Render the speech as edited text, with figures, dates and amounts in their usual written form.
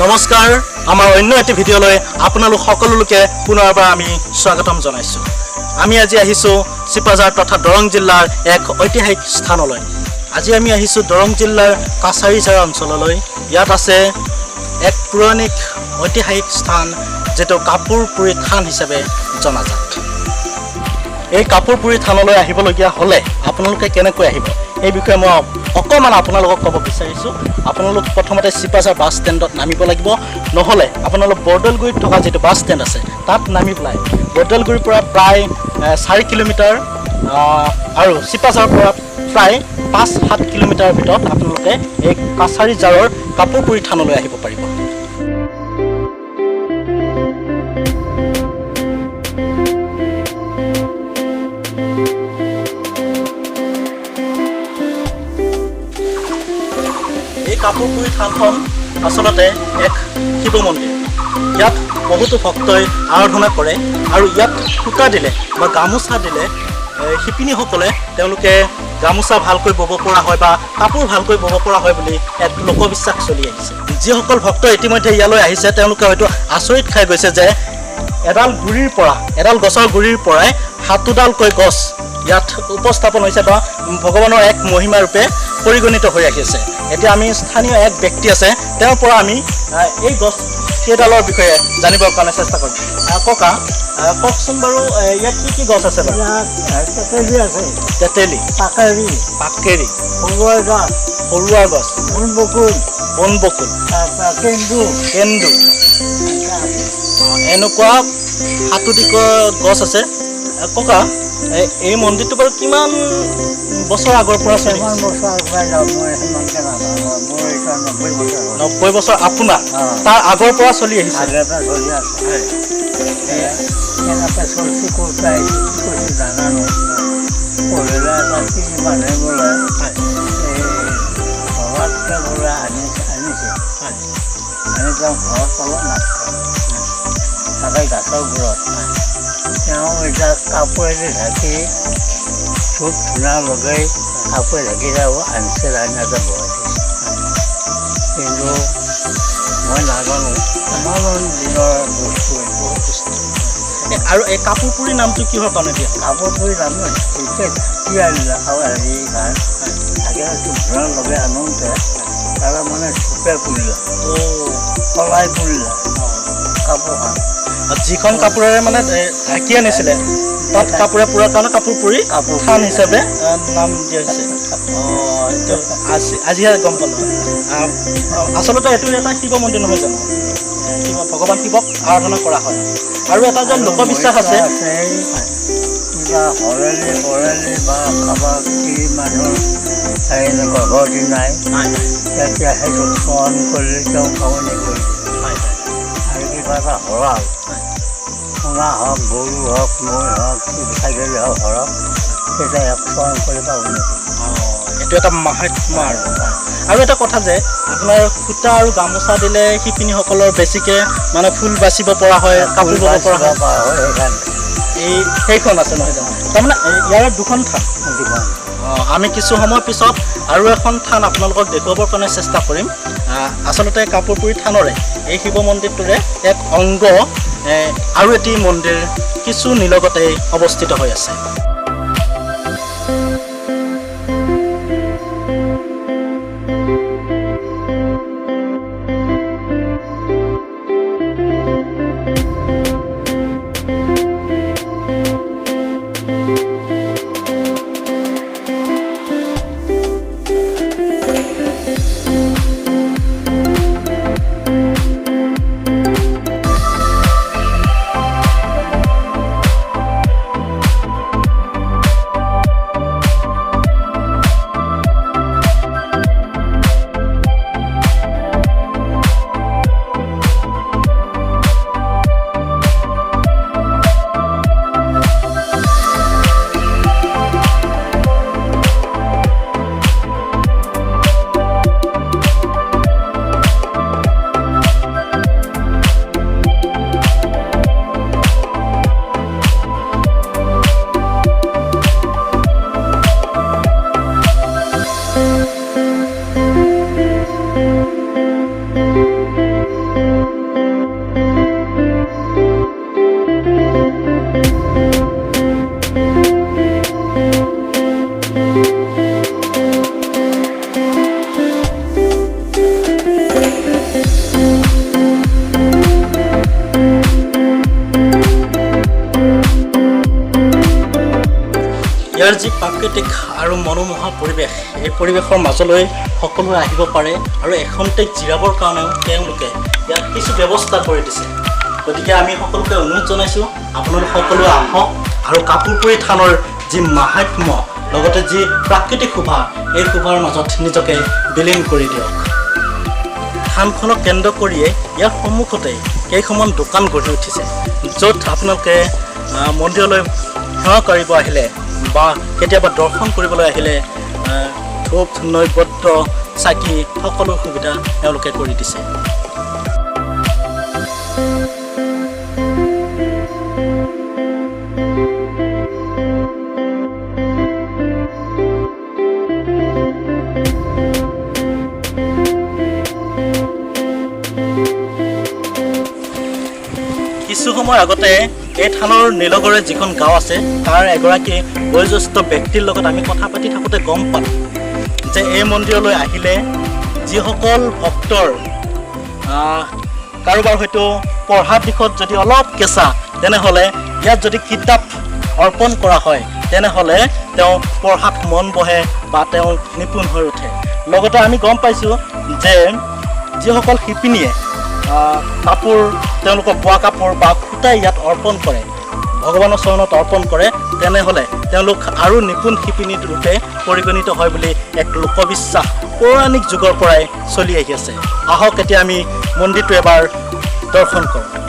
নমস্কাৰ আমাৰ অন্য এটি ভিডিঅ'লৈ আপোনালোক সকলোকে পুনৰবাৰ আমি স্বাগতম জনাইছো। আমি আজি আহিছো চিপাঝাৰ তথা দৰং জিলাৰ এক ঐতিহাসিক স্থানলৈ। আজি আমি আহিছো দৰং জিলাৰ কাছাৰীঝাৰ অঞ্চললৈ। ইয়াত আছে এক পুৰণিক ঐতিহাসিক স্থান যেটো কাপুৰপুৰী থান হিচাপে জনাজাত। এই কাপুৰপুৰী থানলৈ আহিবলগীয়া হলে আপোনালোকে কেনেকৈ আহিব এই বিষয়ে মই অকমান আপোনালোকক ক'ব বিচাৰিছো। আপোনালোক প্ৰথমতে চিপাঝাৰ বাছ ষ্টেণ্ডত নামিব লাগিব, নহলে আপোনালোক বৰদলগুৰিত থকা যেটো বাছ ষ্টেণ্ড আছে তাত নামি পেলাই বৰদলগুৰিৰ পৰা প্ৰায় 4 কিলোমিটাৰ আৰু চিপাঝাৰৰ পৰা প্ৰায় 5-7 কিলোমিটাৰ ভিতৰত আপোনালোকে এই কাছাৰীঝাৰৰ কাপুৰপুৰী থানলৈ আহিব পাৰিব। কাপুৰপুৰী থানখন আচলতে এক শিৱ মন্দিৰ। ইয়াত বহুতো ভক্তই আৰাধনা কৰে আৰু ইয়াত সূতা দিলে বা গামোচা দিলে শিপিনীসকলে তেওঁলোকে গামোচা ভালকৈ বব পৰা হয় বা কাপোৰ ভালকৈ বব পৰা হয় বুলি এক লোকবিশ্বাস চলি আহিছে। যিসকল ভক্ত ইতিমধ্যে ইয়ালৈ আহিছে তেওঁলোকে হয়তো আচৰিত খাই গৈছে যে এডাল গছৰ গুৰিৰ পৰাই 7ডালকৈ গছ ইয়াত উপস্থাপন হৈছে বা ভগৱানৰ এক মহিমা ৰূপে পৰিগণিত হৈ আহিছে। এতিয়া আমি স্থানীয় এক ব্যক্তি আছে, তেওঁৰ পৰা আমি এই গছ কেইডালৰ বিষয়ে জানিবৰ কাৰণে চেষ্টা কৰিম। ককা কওকচোন বাৰু ইয়াত কি গছ আছে বাৰু? তেতেলী আছে, তেতেলী, পাকেৰী, সৰুৱা গছ, বনবকুল, কেন্দু, এনেকুৱা 7টি গছ আছে। ককা এই মন্দিৰটো বাৰু কিমান বছৰ আগৰ পৰা চলি? 90 বছৰ আপোনাৰ তাৰ আগৰ পৰা চলি আহিছে। গাছৰ গুৰত তেওঁ এতিয়া কাপোৰেদি ঢাকি ধূপ ধূনা লগাই কাপোৰে ঢাকি যাব আনিছে লাইনতে বহাই দিছে। কিন্তু মই নাজানো ইমান দিনৰ বস্তু আৰু এই কাপুৰপুৰী নামটো কিহৰ কাৰণে দিয়া? কাপোৰপুৰী নাম ঢাকি আনিলে আৰু হেৰি ঢাকি ধূপ ধূনা লগাই আনোতে তাৰ মানে ধূপে পুৰিলে, কলাই পুৰিলে কাপোৰখন। যিখন কাপোৰেৰে মানে ঢাকি আনিছিলে তাত কাপোৰে পুৰাৰ কাৰণে কাপুৰপুৰী থান হিচাপে নাম দিয়া হৈছে। আজিহে গম পালোঁ। আচলতে এইটো এটা শিৱ মন্দিৰ নহয় জানো? ভগৱান শিৱক আৰাধনা কৰা হয়। আৰু এটা যে লোকবিশ্বাস আছে কিবা হৰেলি বৰেলি বা কাৰোবাৰ কি মানুহৰ গৰ্ভৱতী নাই তেতিয়া সেইটো স্মৰণ কৰিলে তেওঁ কামনি কৰি আৰু কিবা এটা হৰাল সোণা হওক, গৰু হওক, মৈ হওক, ছাগলী হওক, হৰক তেতিয়া এক স্মৰণ কৰি পাবনি। এইটো এটা মাহাত্ম্য। আৰু এটা কথা যে আপোনাৰ সূতা আৰু গামোচা দিলে শিপিনীসকলৰ বেছিকৈ মানে ফুল বাচিব পৰা হয়, কাপোৰ বব পৰা হয়। সেইখন আছে নহয় জানো? তাৰমানে ইয়াৰে দুখন থান। আমি কিছু সময় পিছত আৰু এখন থান আপোনালোকক দেখুৱাবৰ কাৰণে চেষ্টা কৰিম। আচলতে কাপুৰপুৰী থানৰে এই শিৱ মন্দিৰটোৰে এক অংগ আৰু এটি মন্দিৰ কিছু নিলগতে অৱস্থিত হৈ আছে। প্ৰাকৃতিক আৰু মনোমোহা পৰিৱেশ, এই পৰিৱেশৰ মাজলৈ সকলোৱে আহিব পাৰে আৰু এখন্তেক জিৰাবৰ কাৰণেও তেওঁলোকে ইয়াত কিছু ব্যৱস্থা কৰি দিছে। গতিকে আমি সকলোকে অনুৰোধ জনাইছোঁ, আপোনালোক সকলোৱে আহক আৰু কাপোৰপুৰী থানৰ যি মাহাত্ম্য লগতে যি প্ৰাকৃতিক শোভা, এই শোভাৰ মাজত নিজকে বিলীন কৰি দিয়ক। থানখনক কেন্দ্ৰ কৰিয়ে ইয়াৰ সন্মুখতে কেইখনমান দোকান গঢ়ি উঠিছে, য'ত আপোনালোকে মন্দিৰলৈ সেৱা কৰিব আহিলে বা কেতিয়াবা দৰ্শন কৰিবলৈ আহিলে ধূপ নৈবদ্য চাকি সকলো সুবিধা তেওঁলোকে কৰি দিছে। কিছু সময় আগতে এই থানৰ নীলগড়ে যিখন গাঁও আছে তাৰ এগৰাকী বয়োজ্যেষ্ঠ ব্যক্তিৰ লগত আমি কথা পাতি থাকোঁতে গম পালোঁ যে এই মন্দিৰলৈ আহিলে যিসকল ভক্তৰ কাৰোবাৰ হয়তো পঢ়াৰ দিশত যদি অলপ কেঁচা, তেনেহ'লে ইয়াত যদি কিতাপ অৰ্পণ কৰা হয় তেনেহ'লে তেওঁ পঢ়াত মন বহে বা তেওঁ নিপুণ হৈ উঠে। লগতে আমি গম পাইছোঁ যে যিসকল শিপিনীয়ে কাপোৰ, তেওঁলোকৰ বোৱা কাপোৰ বা সূতাই ইয়াত অৰ্পণ কৰে, ভগৱানৰ চৰণত অৰ্পণ কৰে, তেনেহ'লে তেওঁলোক আৰু নিপুণ শিপিনী ৰূপে পৰিগণিত হয় বুলি এক লোকবিশ্বাস পৌৰাণিক যুগৰ পৰাই চলি আহি আছে। আহক এতিয়া আমি মন্দিৰটো এবাৰ দৰ্শন কৰোঁ।